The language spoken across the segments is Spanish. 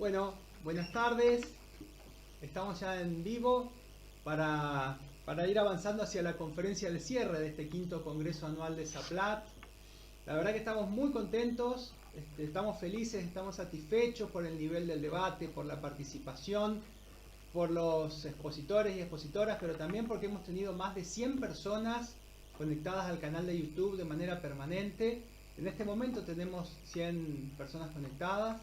Bueno, buenas tardes. Estamos ya en vivo para ir avanzando hacia la conferencia de cierre de este quinto Congreso Anual de Zaplat. La verdad que estamos muy contentos, estamos felices, estamos satisfechos por el nivel del debate, por la participación, por los expositores y expositoras, pero también porque hemos tenido más de 100 personas conectadas al canal de YouTube de manera permanente. En este momento tenemos 100 personas conectadas,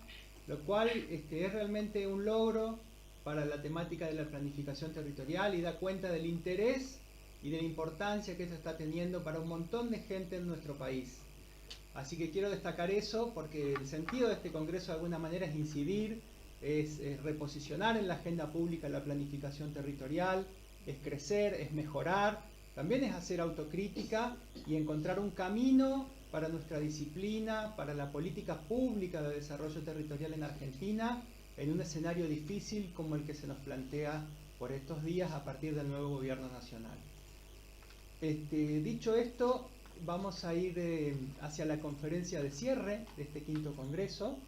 lo cual es realmente un logro para la temática de la planificación territorial y da cuenta del interés y de la importancia que esto está teniendo para un montón de gente en nuestro país. Así que quiero destacar eso porque el sentido de este congreso de alguna manera es incidir, es reposicionar en la agenda pública la planificación territorial, es crecer, es mejorar, también es hacer autocrítica y encontrar un camino para nuestra disciplina, para la política pública de desarrollo territorial en Argentina, en un escenario difícil como el que se nos plantea por estos días a partir del nuevo gobierno nacional. Dicho esto, vamos a ir hacia la conferencia de cierre de este quinto congreso.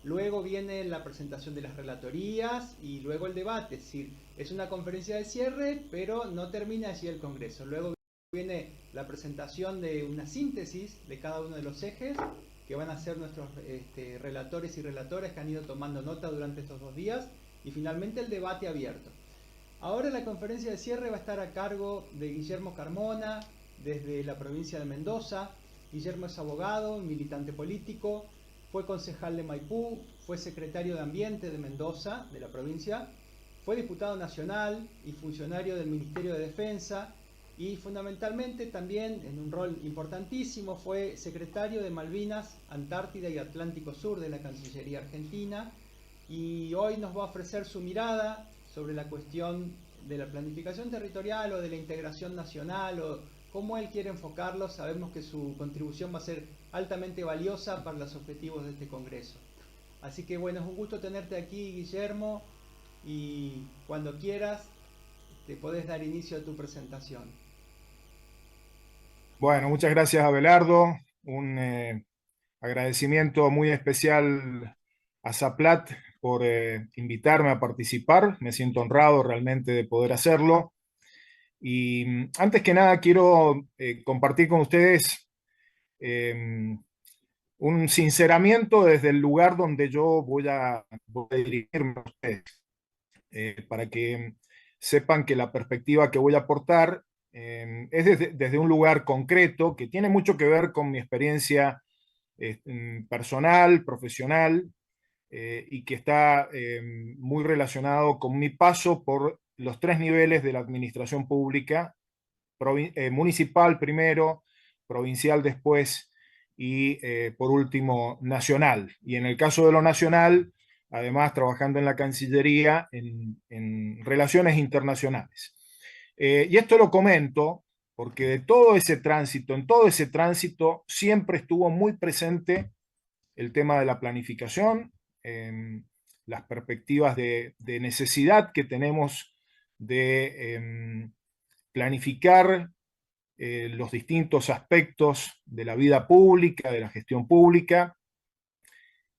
Luego viene la presentación de las relatorías y luego el debate. Es decir, es una conferencia de cierre, pero no termina allí el congreso. Luego viene la presentación de una síntesis de cada uno de los ejes que van a ser nuestros relatores y relatoras que han ido tomando nota durante estos 2 días. Y finalmente el debate abierto. Ahora la conferencia de cierre va a estar a cargo de Guillermo Carmona, desde la provincia de Mendoza. Guillermo es abogado, militante político, fue concejal de Maipú, fue secretario de Ambiente de Mendoza, de la provincia, fue diputado nacional y funcionario del Ministerio de Defensa y fundamentalmente también, en un rol importantísimo, fue secretario de Malvinas, Antártida y Atlántico Sur de la Cancillería Argentina, y hoy nos va a ofrecer su mirada sobre la cuestión de la planificación territorial o de la integración nacional o cómo él quiere enfocarlo. Sabemos que su contribución va a ser altamente valiosa para los objetivos de este Congreso. Así que bueno, es un gusto tenerte aquí, Guillermo, y cuando quieras te podés dar inicio a tu presentación. Bueno, muchas gracias, Abelardo. Un agradecimiento muy especial a Zaplat por invitarme a participar. Me siento honrado realmente de poder hacerlo. Y antes que nada quiero compartir con ustedes un sinceramiento desde el lugar donde yo voy a dirigirme a ustedes, para que sepan que la perspectiva que voy a aportar es desde un lugar concreto que tiene mucho que ver con mi experiencia personal, profesional, y que está muy relacionado con mi paso por los 3 niveles de la administración pública, municipal primero, provincial después y por último nacional. Y en el caso de lo nacional, además trabajando en la Cancillería en relaciones internacionales. Y esto lo comento porque de todo ese tránsito, en todo ese tránsito siempre estuvo muy presente el tema de la planificación, las perspectivas de necesidad que tenemos de planificar los distintos aspectos de la vida pública, de la gestión pública,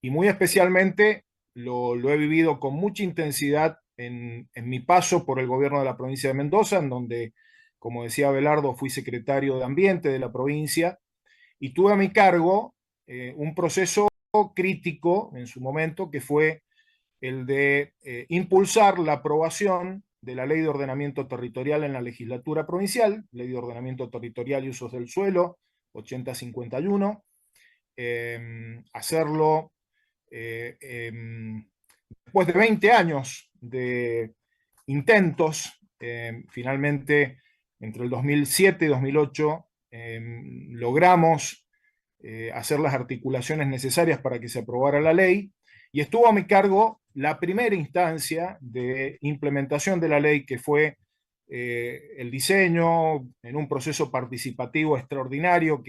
y muy especialmente lo he vivido con mucha intensidad en mi paso por el gobierno de la provincia de Mendoza, en donde, como decía Abelardo, fui secretario de Ambiente de la provincia y tuve a mi cargo un proceso crítico en su momento, que fue el de impulsar la aprobación de la Ley de Ordenamiento Territorial en la legislatura provincial, Ley de Ordenamiento Territorial y Usos del Suelo, 8051, hacerlo después de 20 años de intentos, finalmente entre el 2007 y 2008 logramos hacer las articulaciones necesarias para que se aprobara la ley, y estuvo a mi cargo la primera instancia de implementación de la ley, que fue el diseño en un proceso participativo extraordinario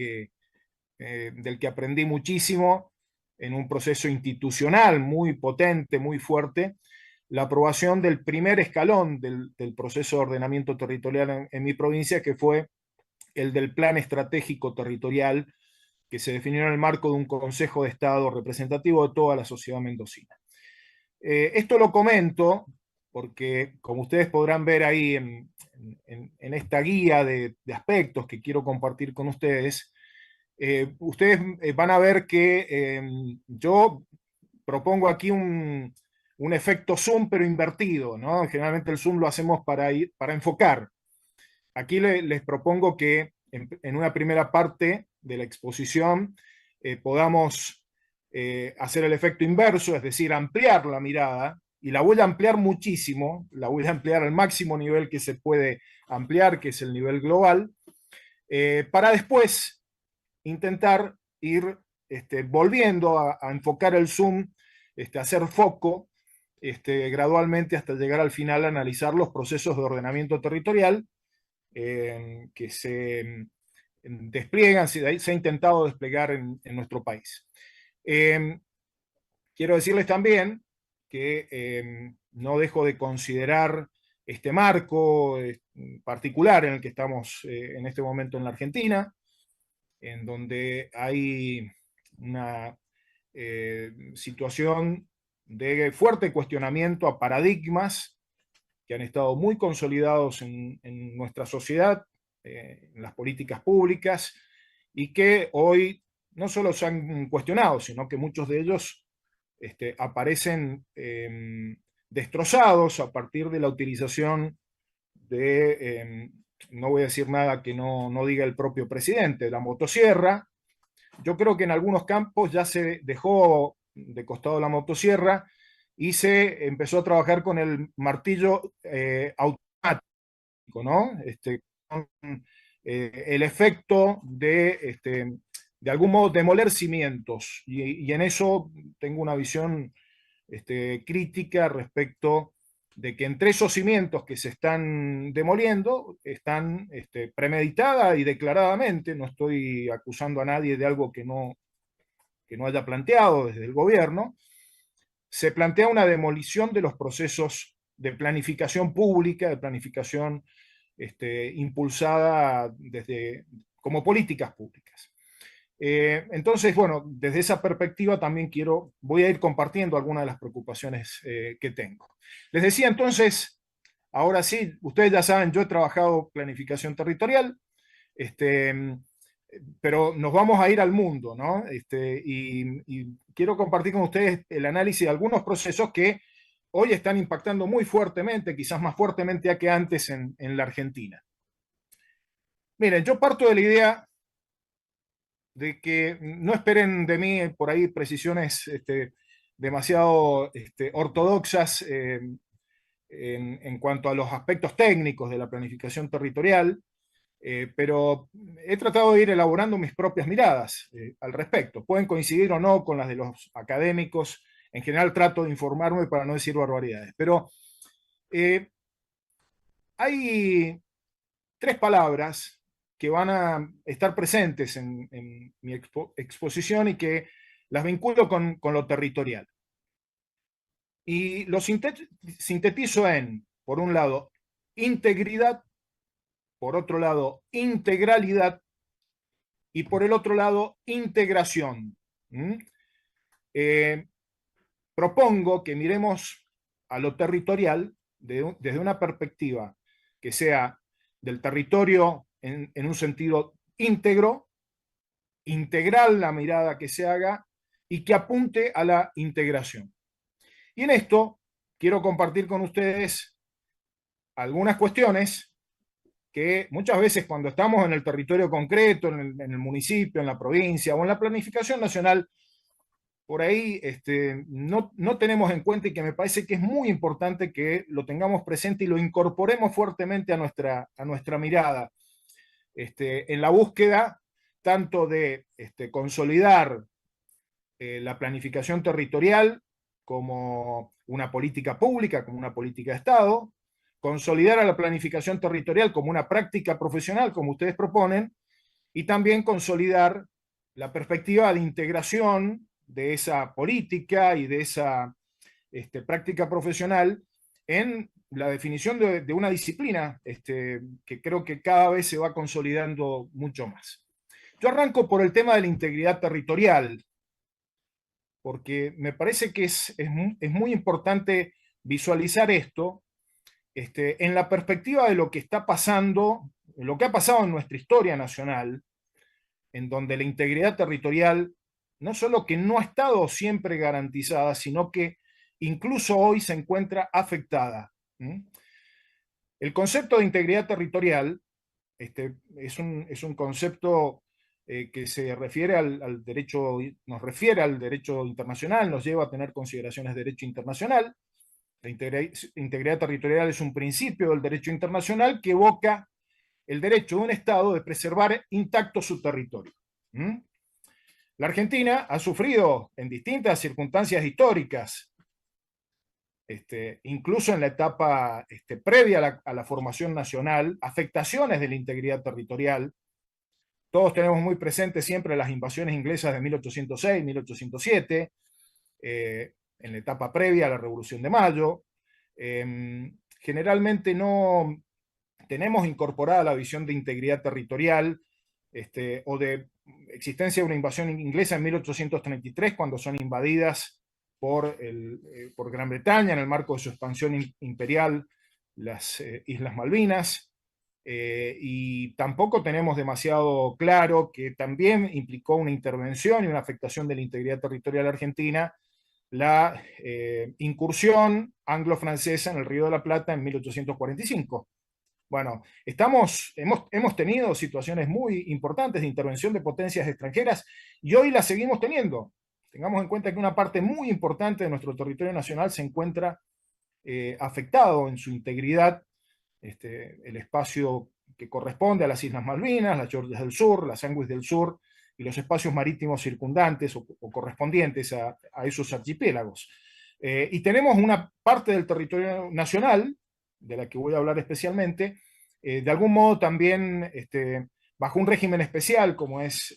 del que aprendí muchísimo, en un proceso institucional muy potente, muy fuerte, la aprobación del primer escalón del proceso de ordenamiento territorial en mi provincia, que fue el del Plan Estratégico Territorial, que se definió en el marco de un Consejo de Estado representativo de toda la sociedad mendocina. Esto lo comento porque, como ustedes podrán ver ahí en esta guía de aspectos que quiero compartir con ustedes, ustedes van a ver que yo propongo aquí un efecto zoom, pero invertido, ¿no? Generalmente el zoom lo hacemos para enfocar. Aquí les propongo que en una primera parte de la exposición podamos hacer el efecto inverso, es decir, ampliar la mirada, y la voy a ampliar muchísimo, la voy a ampliar al máximo nivel que se puede ampliar, que es el nivel global, para después intentar ir volviendo a enfocar el zoom, a hacer foco gradualmente hasta llegar al final a analizar los procesos de ordenamiento territorial que se despliegan, se ha intentado desplegar en nuestro país. Quiero decirles también que no dejo de considerar este marco particular en el que estamos en este momento en la Argentina, en donde hay una situación de fuerte cuestionamiento a paradigmas que han estado muy consolidados en nuestra sociedad, en las políticas públicas, y que hoy no solo se han cuestionado, sino que muchos de ellos aparecen destrozados a partir de la utilización de, no voy a decir nada que no diga el propio presidente, la motosierra. Yo creo que en algunos campos ya se dejó de costado la motosierra y se empezó a trabajar con el martillo automático, ¿no? Con, el efecto de algún modo, demoler cimientos. Y en eso tengo una visión crítica respecto de que entre esos cimientos que se están demoliendo están premeditada y declaradamente, no estoy acusando a nadie de algo que no haya planteado desde el gobierno, se plantea una demolición de los procesos de planificación pública, de planificación impulsada como políticas públicas. Entonces, bueno, desde esa perspectiva también voy a ir compartiendo algunas de las preocupaciones que tengo. Les decía entonces, ahora sí, ustedes ya saben, yo he trabajado planificación territorial, pero nos vamos a ir al mundo, ¿no? Y quiero compartir con ustedes el análisis de algunos procesos que hoy están impactando muy fuertemente, quizás más fuertemente que antes en la Argentina. Miren, yo parto de la idea de que no esperen de mí por ahí precisiones demasiado ortodoxas en cuanto a los aspectos técnicos de la planificación territorial, pero he tratado de ir elaborando mis propias miradas al respecto. Pueden coincidir o no con las de los académicos. En general trato de informarme para no decir barbaridades. Pero hay tres palabras que van a estar presentes en mi exposición y que las vinculo con lo territorial. Y lo sintetizo en, por un lado, integridad, por otro lado, integralidad, y por el otro lado, integración. Propongo que miremos a lo territorial desde una perspectiva que sea del territorio en un sentido íntegro, integral la mirada que se haga y que apunte a la integración. Y en esto quiero compartir con ustedes algunas cuestiones que muchas veces cuando estamos en el territorio concreto, en el municipio, en la provincia o en la planificación nacional, por ahí no tenemos en cuenta y que me parece que es muy importante que lo tengamos presente y lo incorporemos fuertemente a nuestra mirada en la búsqueda tanto de consolidar la planificación territorial como una política pública, como una política de Estado, consolidar a la planificación territorial como una práctica profesional, como ustedes proponen, y también consolidar la perspectiva de integración de esa política y de esa práctica profesional en la definición de una disciplina que creo que cada vez se va consolidando mucho más. Yo arranco por el tema de la integridad territorial, porque me parece que es muy importante visualizar esto en la perspectiva de lo que está pasando, lo que ha pasado en nuestra historia nacional, en donde la integridad territorial no solo que no ha estado siempre garantizada, sino que incluso hoy se encuentra afectada. El concepto de integridad territorial es un concepto que se refiere al derecho, nos refiere al derecho internacional, nos lleva a tener consideraciones de derecho internacional. La integridad territorial es un principio del derecho internacional que evoca el derecho de un Estado de preservar intacto su territorio. La Argentina ha sufrido en distintas circunstancias históricas, incluso en la etapa previa a la formación nacional, afectaciones de la integridad territorial. Todos tenemos muy presentes siempre las invasiones inglesas de 1806, 1807, en la etapa previa a la Revolución de Mayo. Generalmente no tenemos incorporada la visión de integridad territorial o de existencia de una invasión inglesa en 1833, cuando son invadidas por Gran Bretaña en el marco de su expansión imperial las Islas Malvinas. Y tampoco tenemos demasiado claro que también implicó una intervención y una afectación de la integridad territorial argentina la incursión anglo-francesa en el Río de la Plata en 1845. Bueno, hemos tenido situaciones muy importantes de intervención de potencias extranjeras y hoy las seguimos teniendo. Tengamos en cuenta que una parte muy importante de nuestro territorio nacional se encuentra afectado en su integridad, el espacio que corresponde a las Islas Malvinas, las Georgias del Sur, las Sandwich del Sur y los espacios marítimos circundantes o correspondientes a esos archipiélagos. Y tenemos una parte del territorio nacional, de la que voy a hablar especialmente, de algún modo también bajo un régimen especial, como es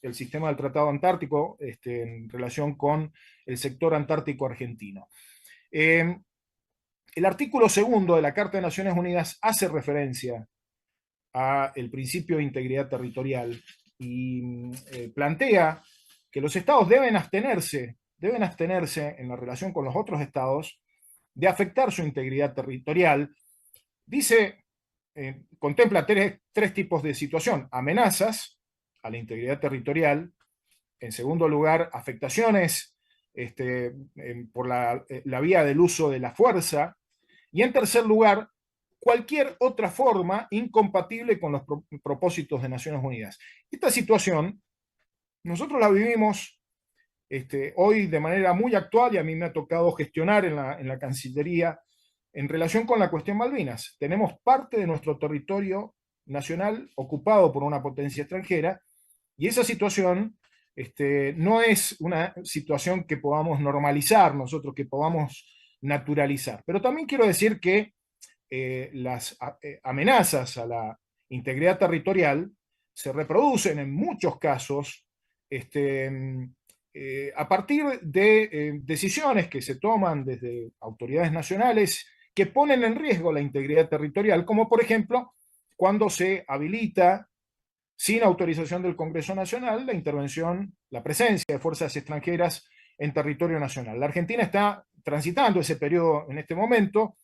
el sistema del Tratado Antártico en relación con el sector antártico argentino. El artículo 2 de la Carta de Naciones Unidas hace referencia al principio de integridad territorial y plantea que los estados deben abstenerse en la relación con los otros estados de afectar su integridad territorial. Dice, contempla tres tipos de situación: amenazas a la integridad territorial, en segundo lugar, afectaciones por la vía del uso de la fuerza, y en tercer lugar, cualquier otra forma incompatible con los propósitos de Naciones Unidas. Esta situación nosotros la vivimos hoy de manera muy actual, y a mí me ha tocado gestionar en la Cancillería en relación con la cuestión Malvinas. Tenemos parte de nuestro territorio nacional ocupado por una potencia extranjera, y esa situación no es una situación que podamos normalizar nosotros, que podamos naturalizar. Pero también quiero decir que las amenazas a la integridad territorial se reproducen en muchos casos a partir de decisiones que se toman desde autoridades nacionales que ponen en riesgo la integridad territorial, como por ejemplo cuando se habilita sin autorización del Congreso Nacional la intervención, la presencia de fuerzas extranjeras en territorio nacional. La Argentina está transitando ese periodo en este momento.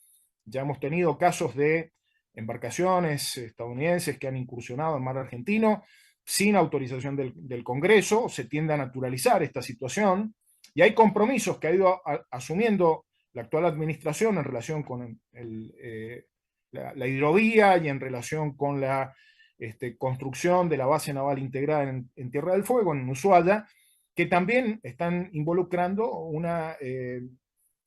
Ya hemos tenido casos de embarcaciones estadounidenses que han incursionado en mar argentino sin autorización del Congreso. Se tiende a naturalizar esta situación y hay compromisos que ha ido asumiendo la actual administración en relación con la hidrovía y en relación con la construcción de la base naval integrada en Tierra del Fuego, en Ushuaia, que también están involucrando una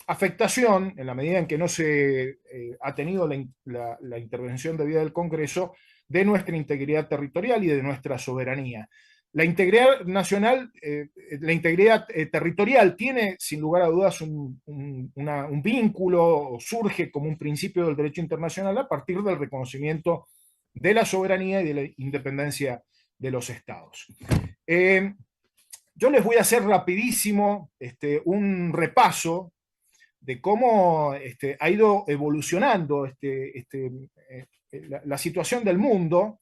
afectación, en la medida en que no se ha tenido la intervención debida del Congreso, de nuestra integridad territorial y de nuestra soberanía. La integridad nacional, la integridad territorial tiene sin lugar a dudas un vínculo, o surge como un principio del derecho internacional a partir del reconocimiento de la soberanía y de la independencia de los estados. Yo les voy a hacer rapidísimo un repaso de cómo ha ido evolucionando la situación del mundo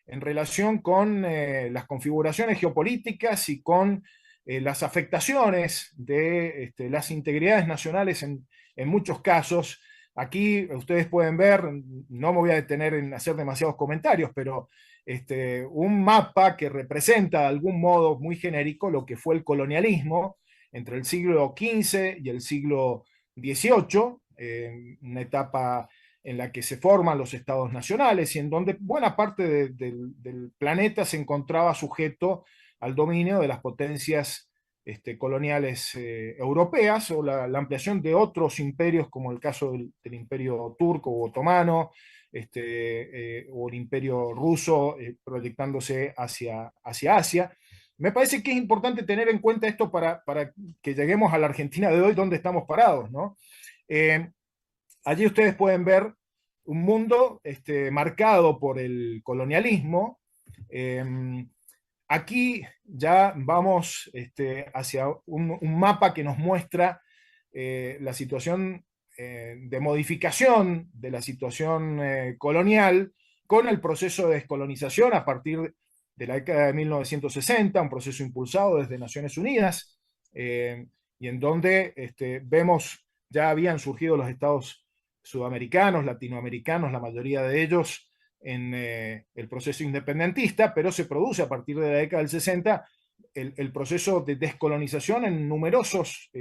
en relación con las configuraciones geopolíticas y con las afectaciones de las integridades nacionales en muchos casos. Aquí ustedes pueden ver, no me voy a detener en hacer demasiados comentarios, pero un mapa que representa de algún modo muy genérico lo que fue el colonialismo entre el siglo XV y el siglo XVIII, una etapa en la que se forman los estados nacionales y en donde buena parte del planeta se encontraba sujeto al dominio de las potencias coloniales europeas o la ampliación de otros imperios, como el caso del imperio turco o otomano, o el imperio ruso proyectándose hacia Asia. Me parece que es importante tener en cuenta esto para que lleguemos a la Argentina de hoy, donde estamos parados, ¿no? Allí ustedes pueden ver un mundo marcado por el colonialismo. Aquí ya vamos hacia un mapa que nos muestra la situación de modificación de la situación colonial con el proceso de descolonización a partir de la década de 1960, un proceso impulsado desde Naciones Unidas, y en donde vemos ya habían surgido los estados sudamericanos, latinoamericanos, la mayoría de ellos en el proceso independentista, pero se produce a partir de la década del 60 el proceso de descolonización en numerosos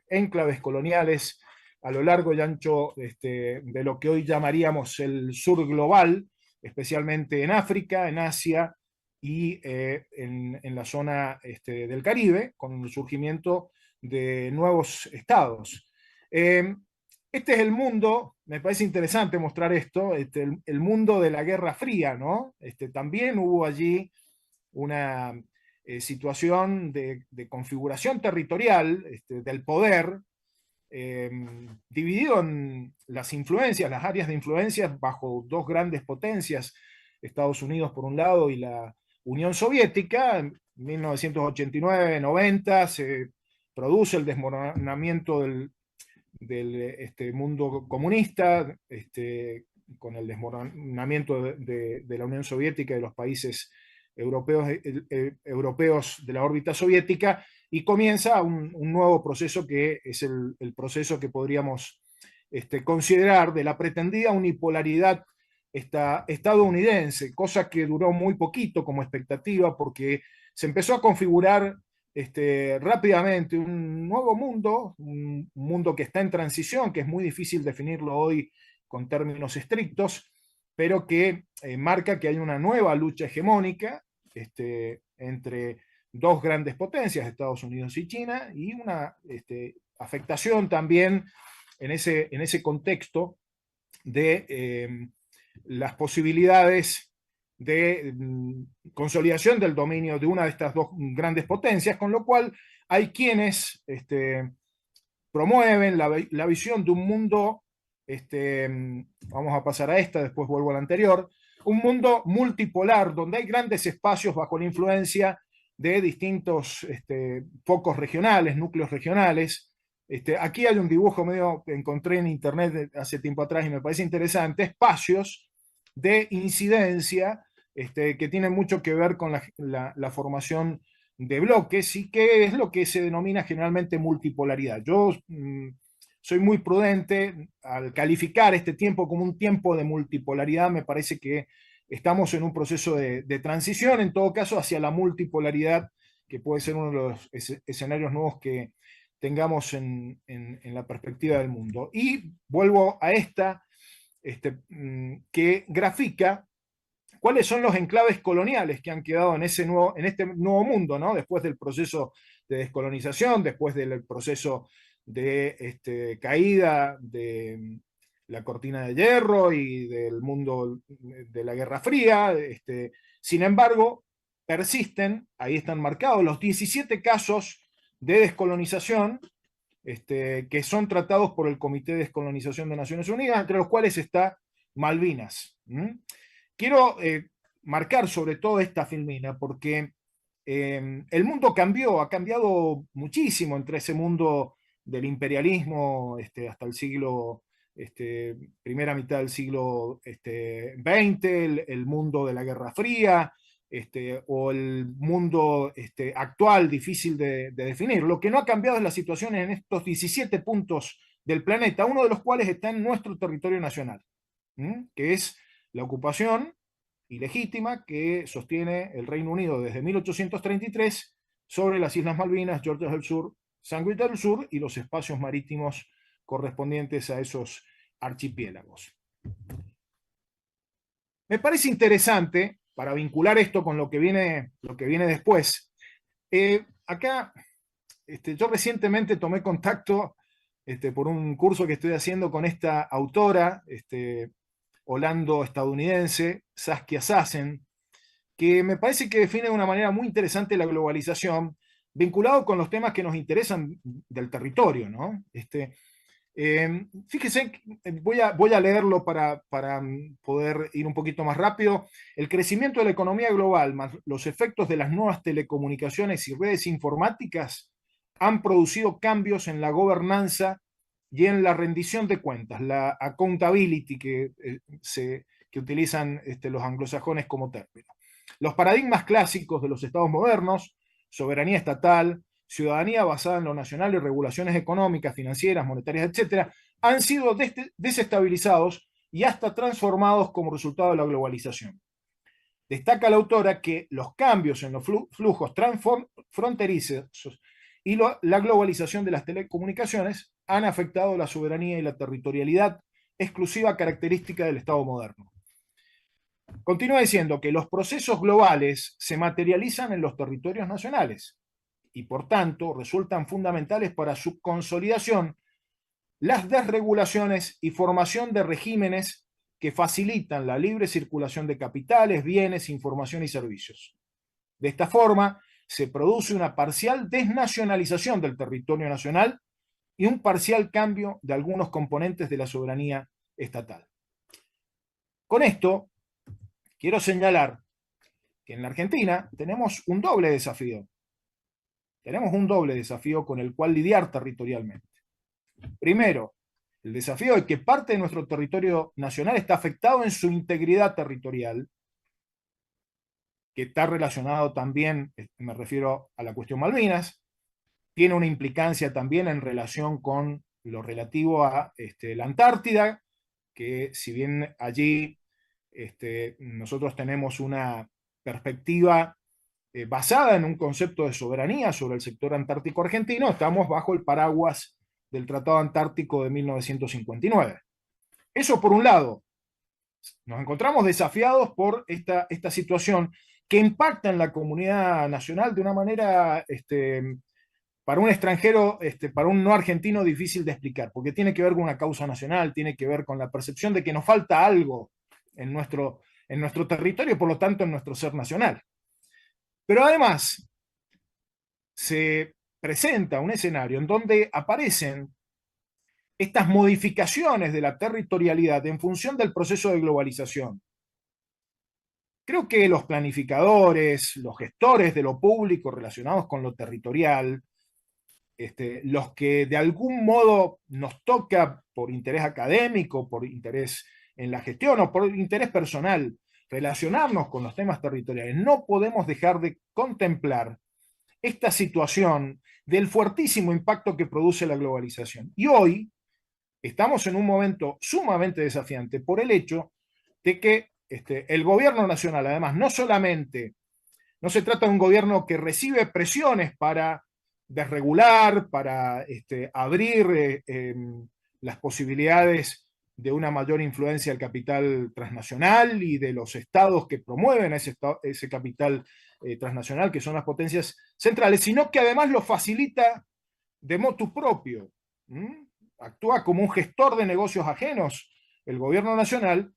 enclaves coloniales a lo largo y ancho de lo que hoy llamaríamos el sur global, especialmente en África, en Asia y en la zona del Caribe, con el surgimiento de nuevos estados. Este es el mundo, me parece interesante mostrar esto, el mundo de la Guerra Fría, ¿no? También hubo allí una situación de configuración territorial del poder, dividido en las influencias, las áreas de influencias bajo dos grandes potencias, Estados Unidos por un lado y la Unión Soviética. En 1989-90 se produce el desmoronamiento del mundo comunista, con el desmoronamiento de la Unión Soviética y de los países europeos de la órbita soviética, y comienza un nuevo proceso que es el proceso que podríamos considerar de la pretendida unipolaridad estadounidense, cosa que duró muy poquito como expectativa porque se empezó a configurar rápidamente un nuevo mundo, un mundo que está en transición, que es muy difícil definirlo hoy con términos estrictos, pero que marca que hay una nueva lucha hegemónica entre dos grandes potencias, Estados Unidos y China, y una afectación también en ese contexto de las posibilidades de consolidación del dominio de una de estas dos grandes potencias, con lo cual hay quienes promueven la visión de un mundo, vamos a pasar a esta, después vuelvo a la anterior, un mundo multipolar, donde hay grandes espacios bajo la influencia de distintos focos regionales, núcleos regionales. Aquí hay un dibujo medio que encontré en internet hace tiempo atrás y me parece interesante, espacios de incidencia que tienen mucho que ver con la formación de bloques y que es lo que se denomina generalmente multipolaridad. Yo soy muy prudente al calificar este tiempo como un tiempo de multipolaridad. Me parece que estamos en un proceso de transición, en todo caso, hacia la multipolaridad, que puede ser uno de los escenarios nuevos que tengamos en la perspectiva del mundo. Y vuelvo a esta, que grafica cuáles son los enclaves coloniales que han quedado en este nuevo mundo, ¿no? Después del proceso de descolonización, después del proceso de caída de la cortina de hierro y del mundo de la Guerra Fría. Sin embargo, persisten, ahí están marcados los 17 casos de descolonización que son tratados por el Comité de Descolonización de Naciones Unidas, entre los cuales está Malvinas. Quiero marcar sobre todo esta filmina porque el mundo ha cambiado muchísimo entre ese mundo del imperialismo hasta el siglo, primera mitad del siglo XX, el mundo de la Guerra Fría, o el mundo actual difícil de definir. Lo que no ha cambiado es la situación en estos 17 puntos del planeta, uno de los cuales está en nuestro territorio nacional, que es la ocupación ilegítima que sostiene el Reino Unido desde 1833 sobre las Islas Malvinas, Georgia del Sur, Sandwich del Sur y los espacios marítimos correspondientes a esos archipiélagos. Me parece interesante, para vincular esto con lo que viene después, acá yo recientemente tomé contacto por un curso que estoy haciendo con esta autora holando-estadounidense, Saskia Sassen, que me parece que define de una manera muy interesante la globalización, vinculado con los temas que nos interesan del territorio, ¿no? Fíjese, voy a leerlo para poder ir un poquito más rápido. El crecimiento de la economía global, más los efectos de las nuevas telecomunicaciones y redes informáticas, han producido cambios en la gobernanza y en la rendición de cuentas, la accountability que utilizan los anglosajones como término. Los paradigmas clásicos de los estados modernos, soberanía estatal, ciudadanía basada en lo nacional y regulaciones económicas, financieras, monetarias, etcétera, han sido desestabilizados y hasta transformados como resultado de la globalización. Destaca la autora que los cambios en los flujos transfronterizos y la globalización de las telecomunicaciones han afectado la soberanía y la territorialidad, exclusiva característica del Estado moderno. Continúa diciendo que los procesos globales se materializan en los territorios nacionales y por tanto resultan fundamentales para su consolidación las desregulaciones y formación de regímenes que facilitan la libre circulación de capitales, bienes, información y servicios. De esta forma, se produce una parcial desnacionalización del territorio nacional y un parcial cambio de algunos componentes de la soberanía estatal. Con esto, quiero señalar que en la Argentina tenemos un doble desafío. Tenemos un doble desafío con el cual lidiar territorialmente. Primero, el desafío de que parte de nuestro territorio nacional está afectado en su integridad territorial, que está relacionado también, me refiero a la cuestión Malvinas, tiene una implicancia también en relación con lo relativo a la Antártida, que si bien allí nosotros tenemos una perspectiva basada en un concepto de soberanía sobre el sector antártico argentino, estamos bajo el paraguas del Tratado Antártico de 1959. Eso por un lado. Nos encontramos desafiados por esta situación que impacta en la comunidad nacional de una manera, para un extranjero, para un no argentino, difícil de explicar, porque tiene que ver con una causa nacional, tiene que ver con la percepción de que nos falta algo en nuestro territorio y por lo tanto en nuestro ser nacional. Pero además se presenta un escenario en donde aparecen estas modificaciones de la territorialidad en función del proceso de globalización. Creo que los planificadores, los gestores de lo público relacionados con lo territorial, los que de algún modo nos toca por interés académico, por interés en la gestión o por interés personal, relacionarnos con los temas territoriales, no podemos dejar de contemplar esta situación del fuertísimo impacto que produce la globalización. Y hoy estamos en un momento sumamente desafiante por el hecho de que el gobierno nacional, además, no solamente, no se trata de un gobierno que recibe presiones para desregular, para abrir las posibilidades de una mayor influencia del capital transnacional y de los estados que promueven ese capital transnacional, que son las potencias centrales, sino que además lo facilita de motu propio. Actúa como un gestor de negocios ajenos el gobierno nacional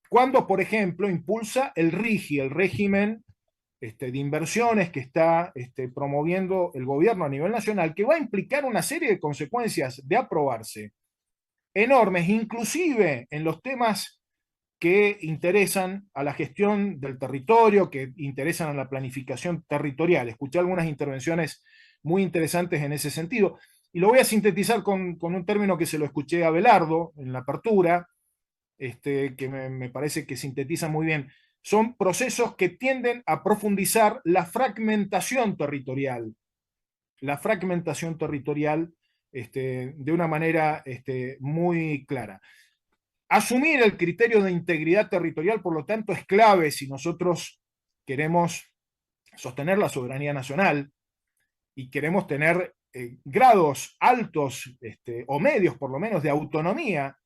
cuando, por ejemplo, impulsa el RIGI, el régimen de inversiones que está promoviendo el gobierno a nivel nacional, que va a implicar una serie de consecuencias de aprobarse enormes, inclusive en los temas que interesan a la gestión del territorio, que interesan a la planificación territorial. Escuché algunas intervenciones muy interesantes en ese sentido. Y lo voy a sintetizar con un término que se lo escuché a Abelardo en la apertura, que me parece que sintetiza muy bien. son procesos que tienden a profundizar la fragmentación territorial. La fragmentación territorial de una manera muy clara. Asumir el criterio de integridad territorial, por lo tanto, es clave si nosotros queremos sostener la soberanía nacional y queremos tener grados altos o medios, por lo menos, de autonomía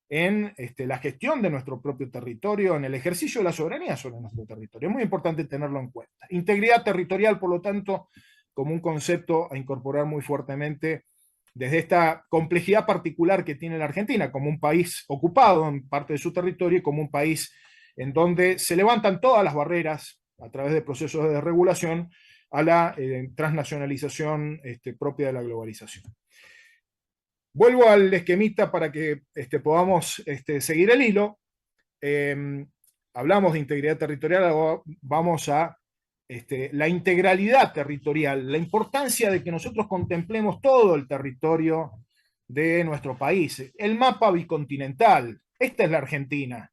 en la gestión de nuestro propio territorio, en el ejercicio de la soberanía sobre nuestro territorio. Es muy importante tenerlo en cuenta. Integridad territorial, por lo tanto, como un concepto a incorporar muy fuertemente desde esta complejidad particular que tiene la Argentina, como un país ocupado en parte de su territorio y como un país en donde se levantan todas las barreras a través de procesos de desregulación a la transnacionalización propia de la globalización. Vuelvo al esquemita para que podamos seguir el hilo. Hablamos de integridad territorial, ahora vamos a la integralidad territorial, la importancia de que nosotros contemplemos todo el territorio de nuestro país, el mapa bicontinental. Esta es la Argentina,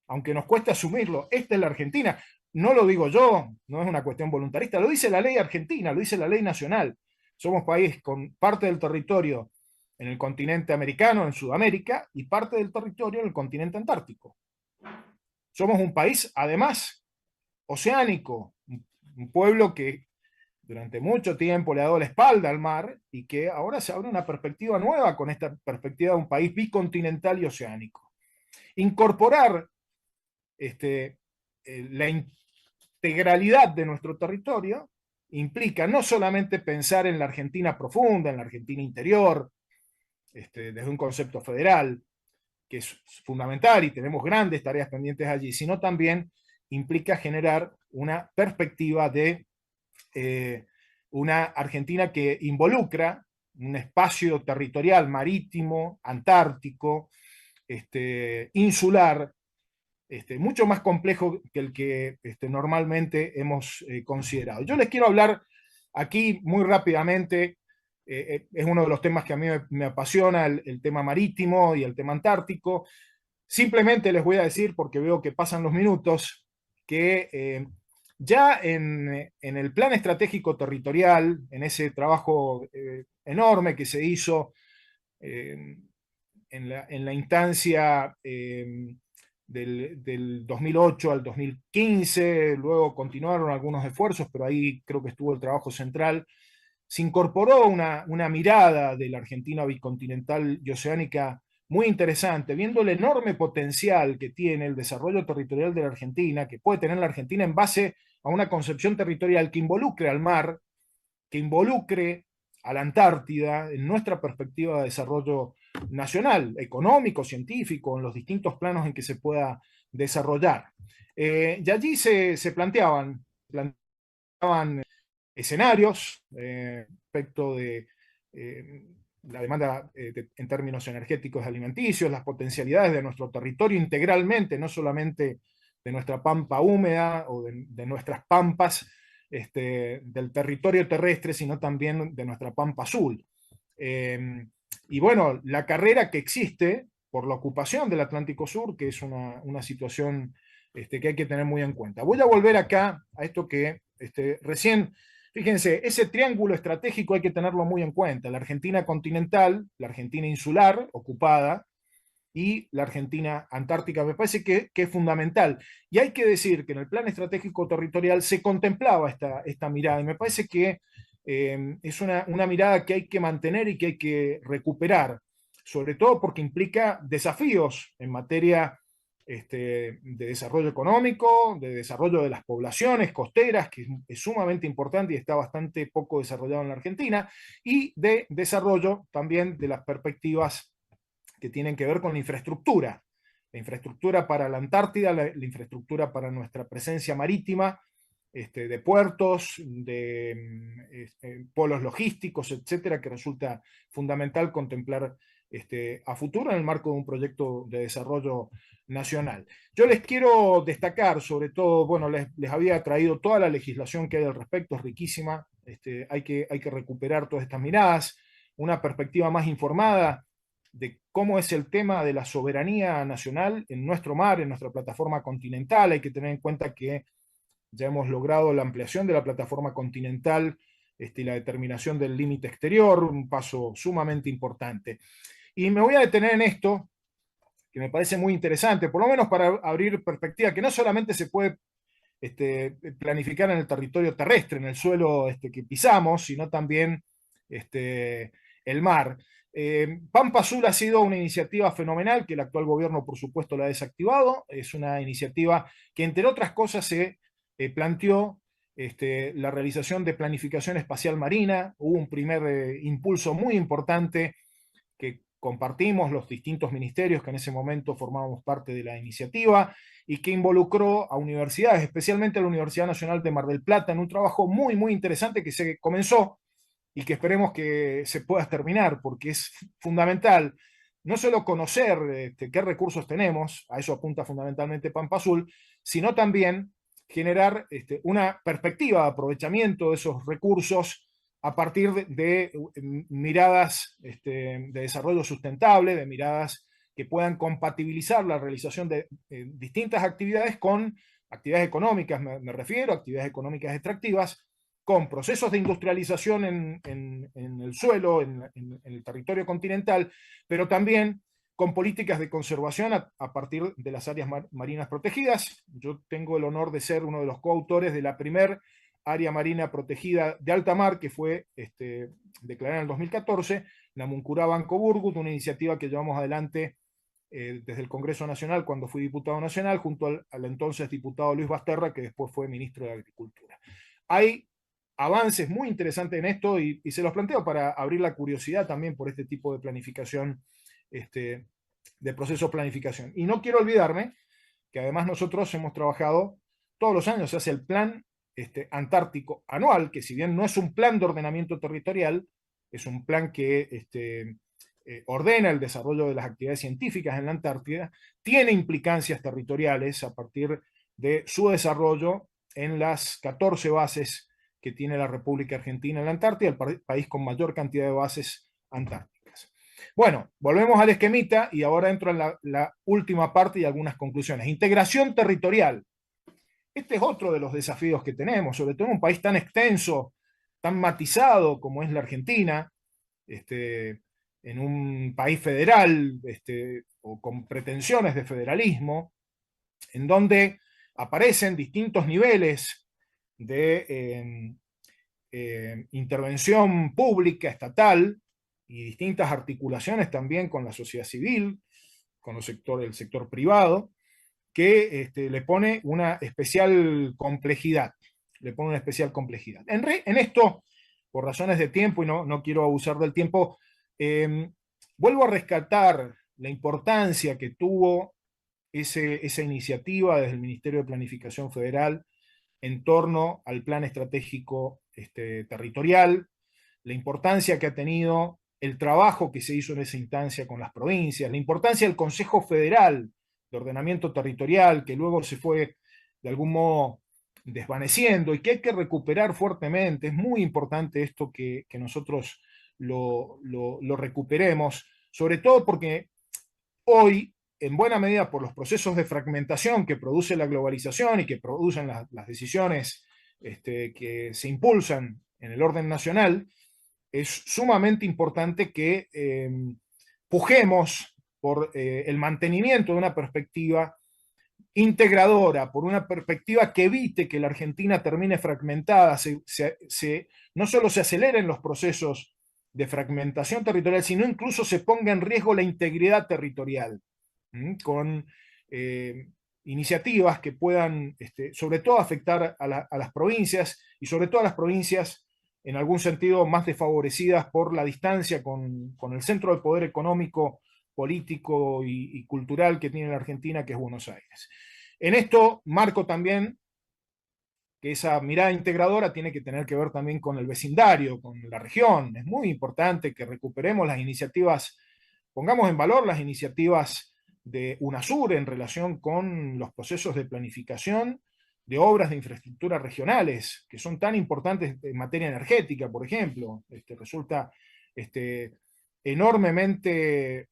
aunque nos cueste asumirlo, esta es la Argentina. No lo digo yo, no es una cuestión voluntarista, lo dice la ley argentina, lo dice la ley nacional. Somos país con parte del territorio en el continente americano, en Sudamérica, y parte del territorio en el continente antártico. Somos un país, además, oceánico, un pueblo que durante mucho tiempo le ha dado la espalda al mar y que ahora se abre una perspectiva nueva con esta perspectiva de un país bicontinental y oceánico. Incorporar la integralidad de nuestro territorio implica no solamente pensar en la Argentina profunda, en la Argentina interior, desde un concepto federal, que es fundamental y tenemos grandes tareas pendientes allí, sino también implica generar una perspectiva de una Argentina que involucra un espacio territorial marítimo, antártico, insular, mucho más complejo que el que normalmente hemos considerado. Yo les quiero hablar aquí muy rápidamente, es uno de los temas que a mí me apasiona, el tema marítimo y el tema antártico. Simplemente les voy a decir, porque veo que pasan los minutos, que ya en el plan estratégico territorial, en ese trabajo enorme que se hizo en la instancia del 2008 al 2015, luego continuaron algunos esfuerzos, pero ahí creo que estuvo el trabajo central, se incorporó una mirada de la Argentina bicontinental y oceánica muy interesante, viendo el enorme potencial que tiene el desarrollo territorial de la Argentina, que puede tener la Argentina en base a una concepción territorial que involucre al mar, que involucre a la Antártida en nuestra perspectiva de desarrollo nacional, económico, científico, en los distintos planos en que se pueda desarrollar. Y allí se planteaban escenarios respecto de la demanda en términos energéticos y alimenticios, las potencialidades de nuestro territorio integralmente, no solamente de nuestra pampa húmeda o de nuestras pampas del territorio terrestre, sino también de nuestra pampa azul. Y bueno, la carrera que existe por la ocupación del Atlántico Sur, que es una situación que hay que tener muy en cuenta. Voy a volver acá a esto que recién, fíjense, ese triángulo estratégico hay que tenerlo muy en cuenta. La Argentina continental, la Argentina insular, ocupada, y la Argentina antártica, me parece que es fundamental. Y hay que decir que en el plan estratégico territorial se contemplaba esta mirada, y me parece que es una mirada que hay que mantener y que hay que recuperar, sobre todo porque implica desafíos en materia de desarrollo económico, de desarrollo de las poblaciones costeras, que es sumamente importante y está bastante poco desarrollado en la Argentina, y de desarrollo también de las perspectivas que tienen que ver con la infraestructura para la Antártida, la infraestructura para nuestra presencia marítima, de puertos, de polos logísticos, etcétera, que resulta fundamental contemplar a futuro en el marco de un proyecto de desarrollo nacional. Yo les quiero destacar, sobre todo, bueno, les había traído toda la legislación que hay al respecto, es riquísima, hay que recuperar todas estas miradas, una perspectiva más informada de cómo es el tema de la soberanía nacional en nuestro mar, en nuestra plataforma continental. Hay que tener en cuenta que ya hemos logrado la ampliación de la plataforma continental y la determinación del límite exterior, un paso sumamente importante. Y me voy a detener en esto, que me parece muy interesante, por lo menos para abrir perspectiva, que no solamente se puede planificar en el territorio terrestre, en el suelo que pisamos, sino también el mar. Pampa Azul ha sido una iniciativa fenomenal que el actual gobierno, por supuesto, la ha desactivado. Es una iniciativa que, entre otras cosas, se planteó la realización de planificación espacial marina. Hubo un primer impulso muy importante que compartimos los distintos ministerios que en ese momento formábamos parte de la iniciativa y que involucró a universidades, especialmente a la Universidad Nacional de Mar del Plata, en un trabajo muy, muy interesante que se comenzó y que esperemos que se pueda terminar, porque es fundamental no solo conocer qué recursos tenemos, a eso apunta fundamentalmente Pampa Azul, sino también generar una perspectiva de aprovechamiento de esos recursos a partir de miradas de desarrollo sustentable, de miradas que puedan compatibilizar la realización de distintas actividades con actividades económicas, me refiero, actividades económicas extractivas, con procesos de industrialización en el suelo, en el territorio continental, pero también con políticas de conservación a partir de las áreas marinas protegidas. Yo tengo el honor de ser uno de los coautores de la primer área marina protegida de alta mar que fue declarada en el 2014, la Muncurá Banco Burgut, una iniciativa que llevamos adelante desde el Congreso Nacional cuando fui diputado nacional, junto al entonces diputado Luis Basterra, que después fue ministro de Agricultura. Hay avances muy interesantes en esto y se los planteo para abrir la curiosidad también por este tipo de planificación, de procesos de planificación. Y no quiero olvidarme que además nosotros hemos trabajado todos los años, se hace el plan antártico anual, que si bien no es un plan de ordenamiento territorial, es un plan que ordena el desarrollo de las actividades científicas en la Antártida, tiene implicancias territoriales a partir de su desarrollo en las 14 bases que tiene la República Argentina en la Antártida, el país con mayor cantidad de bases antárticas. Bueno, volvemos al esquemita y ahora entro en la última parte y algunas conclusiones. Integración territorial. Este es otro de los desafíos que tenemos, sobre todo en un país tan extenso, tan matizado como es la Argentina, en un país federal o con pretensiones de federalismo, en donde aparecen distintos niveles de intervención pública, estatal, y distintas articulaciones también con la sociedad civil, con el sector privado, que le pone una especial complejidad. Le pone una especial complejidad. En esto, por razones de tiempo, y no quiero abusar del tiempo, vuelvo a rescatar la importancia que tuvo esa iniciativa desde el Ministerio de Planificación Federal en torno al plan estratégico territorial, la importancia que ha tenido el trabajo que se hizo en esa instancia con las provincias, la importancia del Consejo Federal de Ordenamiento Territorial, que luego se fue de algún modo desvaneciendo y que hay que recuperar fuertemente. Es muy importante esto que nosotros lo recuperemos, sobre todo porque hoy, en buena medida por los procesos de fragmentación que produce la globalización y que producen las decisiones que se impulsan en el orden nacional, es sumamente importante que pujemos por el mantenimiento de una perspectiva integradora, por una perspectiva que evite que la Argentina termine fragmentada, no solo se aceleren los procesos de fragmentación territorial, sino incluso se ponga en riesgo la integridad territorial, con iniciativas que puedan, sobre todo, afectar a las provincias y sobre todo a las provincias en algún sentido más desfavorecidas por la distancia con el centro de poder económico, político y cultural que tiene la Argentina, que es Buenos Aires. En esto marco también que esa mirada integradora tiene que tener que ver también con el vecindario, con la región. Es muy importante que recuperemos las iniciativas, pongamos en valor las iniciativas de UNASUR en relación con los procesos de planificación de obras de infraestructura regionales, que son tan importantes en materia energética, por ejemplo. Resulta enormemente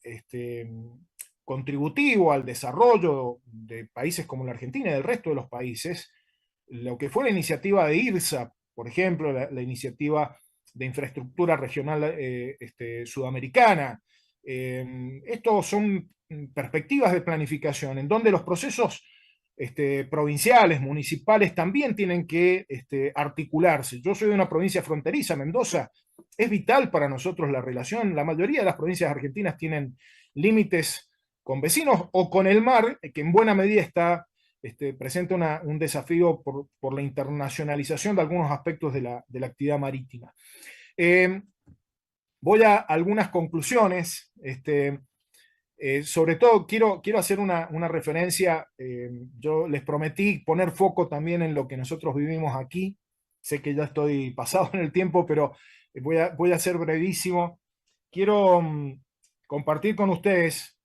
contributivo al desarrollo de países como la Argentina y del resto de los países, lo que fue la iniciativa de IRSA, por ejemplo, la iniciativa de infraestructura regional sudamericana. Estos son perspectivas de planificación en donde los procesos provinciales, municipales, también tienen que articularse. Yo soy de una provincia fronteriza, Mendoza. Es vital para nosotros la relación. La mayoría de las provincias argentinas tienen límites con vecinos o con el mar, que en buena medida está presenta un desafío por la internacionalización de algunos aspectos de la actividad marítima. Voy a algunas conclusiones. Sobre todo quiero hacer una referencia. Yo les prometí poner foco también en lo que nosotros vivimos aquí. Sé que ya estoy pasado en el tiempo, pero voy a ser brevísimo. Quiero compartir con ustedes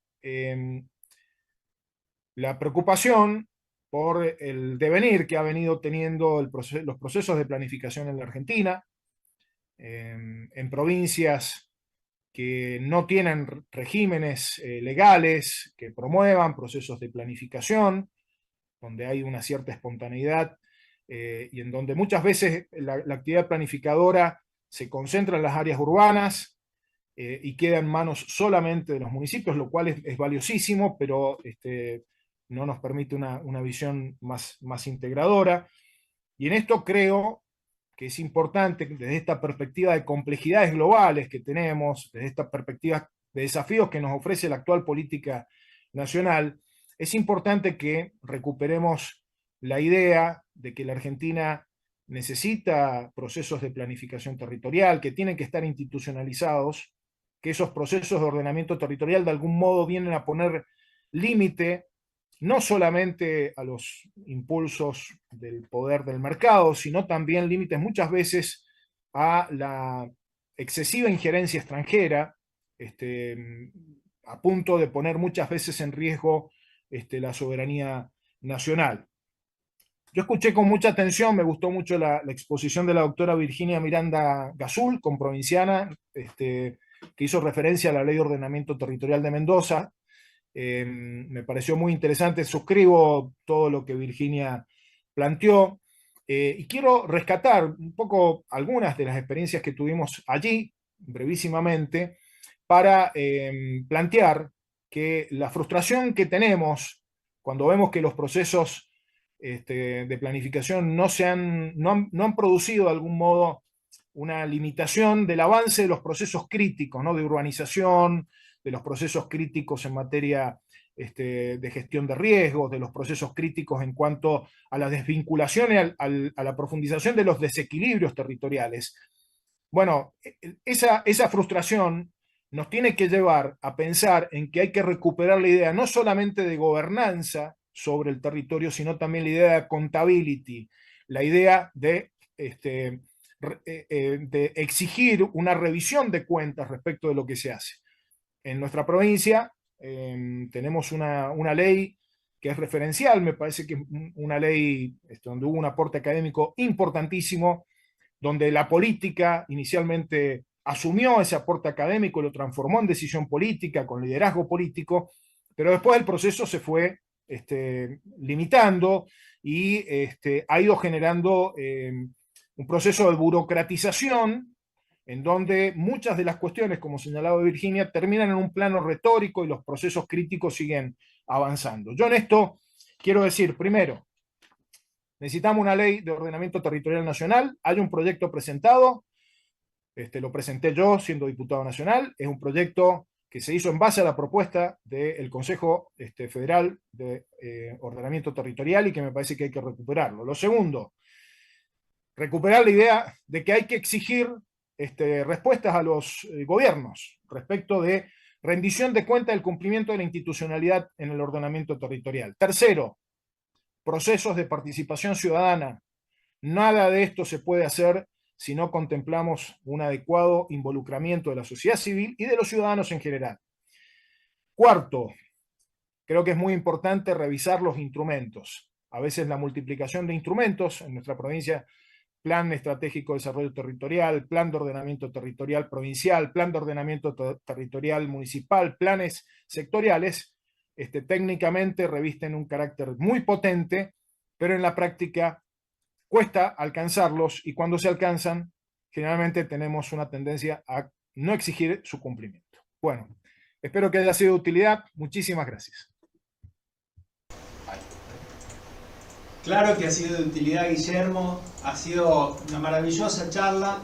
la preocupación por el devenir que ha venido teniendo los procesos de planificación en la Argentina, en provincias que no tienen regímenes legales que promuevan procesos de planificación, donde hay una cierta espontaneidad y en donde muchas veces la actividad planificadora se concentra en las áreas urbanas y queda en manos solamente de los municipios, lo cual es valiosísimo, pero no nos permite una visión más integradora. Y en esto creo que es importante, desde esta perspectiva de complejidades globales que tenemos, desde esta perspectiva de desafíos que nos ofrece la actual política nacional, es importante que recuperemos la idea de que la Argentina necesita procesos de planificación territorial, que tienen que estar institucionalizados, que esos procesos de ordenamiento territorial de algún modo vienen a poner límite no solamente a los impulsos del poder del mercado, sino también límites muchas veces a la excesiva injerencia extranjera, a punto de poner muchas veces en riesgo la soberanía nacional. Yo escuché con mucha atención, me gustó mucho la exposición de la doctora Virginia Miranda Gazul, comprovinciana, que hizo referencia a la Ley de Ordenamiento Territorial de Mendoza. Me pareció muy interesante, suscribo todo lo que Virginia planteó, y quiero rescatar un poco algunas de las experiencias que tuvimos allí, brevísimamente, para plantear que la frustración que tenemos cuando vemos que los procesos de planificación no han producido de algún modo una limitación del avance de los procesos críticos, ¿no? De urbanización, de los procesos críticos en materia de gestión de riesgos, de los procesos críticos en cuanto a la desvinculación y a la profundización de los desequilibrios territoriales. Bueno, esa frustración nos tiene que llevar a pensar en que hay que recuperar la idea no solamente de gobernanza sobre el territorio, sino también la idea de accountability, la idea de exigir una revisión de cuentas respecto de lo que se hace. En nuestra provincia tenemos una ley que es referencial, me parece que es una ley donde hubo un aporte académico importantísimo, donde la política inicialmente asumió ese aporte académico y lo transformó en decisión política, con liderazgo político, pero después el proceso se fue limitando y ha ido generando un proceso de burocratización en donde muchas de las cuestiones, como señalaba Virginia, terminan en un plano retórico y los procesos críticos siguen avanzando. Yo en esto quiero decir, primero, necesitamos una ley de ordenamiento territorial nacional, hay un proyecto presentado, lo presenté yo siendo diputado nacional, es un proyecto que se hizo en base a la propuesta del Consejo Federal de Ordenamiento Territorial y que me parece que hay que recuperarlo. Lo segundo, recuperar la idea de que hay que exigir respuestas a los gobiernos respecto de rendición de cuenta del cumplimiento de la institucionalidad en el ordenamiento territorial. Tercero, procesos de participación ciudadana. Nada de esto se puede hacer si no contemplamos un adecuado involucramiento de la sociedad civil y de los ciudadanos en general. Cuarto, creo que es muy importante revisar los instrumentos. A veces la multiplicación de instrumentos en nuestra provincia Plan Estratégico de Desarrollo Territorial, Plan de Ordenamiento Territorial Provincial, Plan de Ordenamiento Territorial Municipal, planes sectoriales, técnicamente revisten un carácter muy potente, pero en la práctica cuesta alcanzarlos, y cuando se alcanzan, generalmente tenemos una tendencia a no exigir su cumplimiento. Bueno, espero que haya sido de utilidad. Muchísimas gracias. Claro que ha sido de utilidad, Guillermo. Ha sido una maravillosa charla.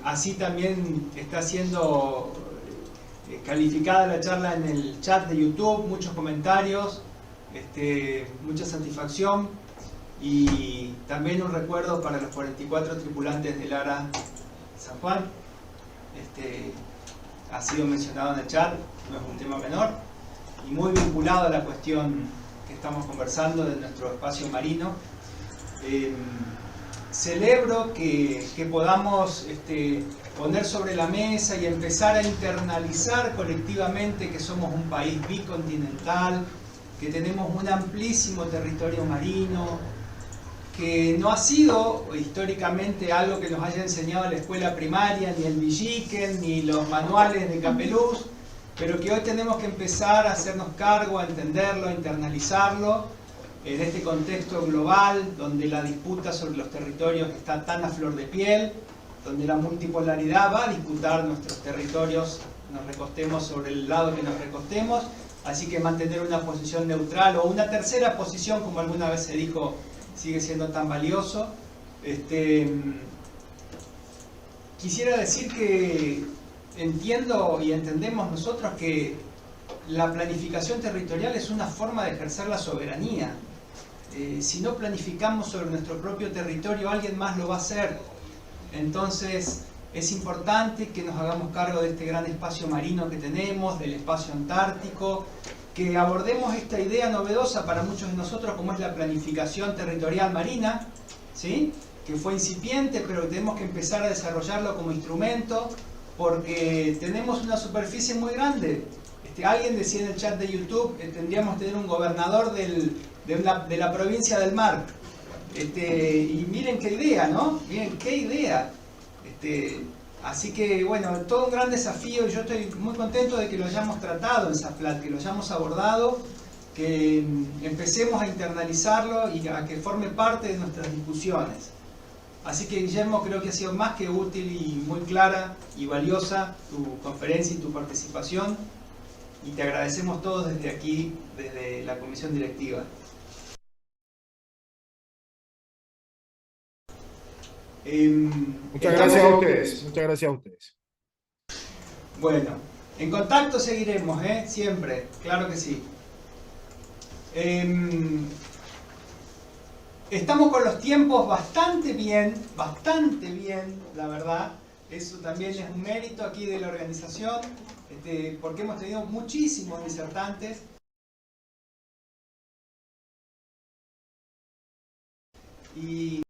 Así también está siendo calificada la charla en el chat de YouTube. Muchos comentarios, mucha satisfacción. Y también un recuerdo para los 44 tripulantes del ARA San Juan. Ha sido mencionado en el chat, no es un tema menor. Y muy vinculado a la cuestión que estamos conversando de nuestro espacio marino. Celebro que podamos poner sobre la mesa y empezar a internalizar colectivamente que somos un país bicontinental, que tenemos un amplísimo territorio marino, que no ha sido históricamente algo que nos haya enseñado en la escuela primaria, ni el Villiquen, ni los manuales de Capeluz, pero que hoy tenemos que empezar a hacernos cargo, a entenderlo, a internalizarlo, en este contexto global, donde la disputa sobre los territorios está tan a flor de piel, donde la multipolaridad va a disputar nuestros territorios, nos recostemos sobre el lado que nos recostemos, así que mantener una posición neutral o una tercera posición, como alguna vez se dijo, sigue siendo tan valioso. Quisiera decir que entiendo y entendemos nosotros que la planificación territorial es una forma de ejercer la soberanía. Si no planificamos sobre nuestro propio territorio, alguien más lo va a hacer. Entonces es importante que nos hagamos cargo de este gran espacio marino que tenemos, del espacio antártico, que abordemos esta idea novedosa para muchos de nosotros como es la planificación territorial marina, ¿sí? Que fue incipiente, pero tenemos que empezar a desarrollarlo como instrumento porque tenemos una superficie muy grande. Alguien decía en el chat de YouTube que tendríamos que tener un gobernador de la provincia del mar. Y miren qué idea, ¿no? Miren qué idea. Así que, bueno, todo un gran desafío, y yo estoy muy contento de que lo hayamos tratado en SAFLAT, que lo hayamos abordado, que empecemos a internalizarlo y a que forme parte de nuestras discusiones. Así que, Guillermo, creo que ha sido más que útil y muy clara y valiosa tu conferencia y tu participación, y te agradecemos todos desde aquí, desde la comisión directiva. Muchas gracias a ustedes. Muchas gracias a ustedes. Bueno, en contacto seguiremos, siempre, claro que sí. Estamos con los tiempos bastante bien, la verdad. Eso también es un mérito aquí de la organización, porque hemos tenido muchísimos disertantes. Y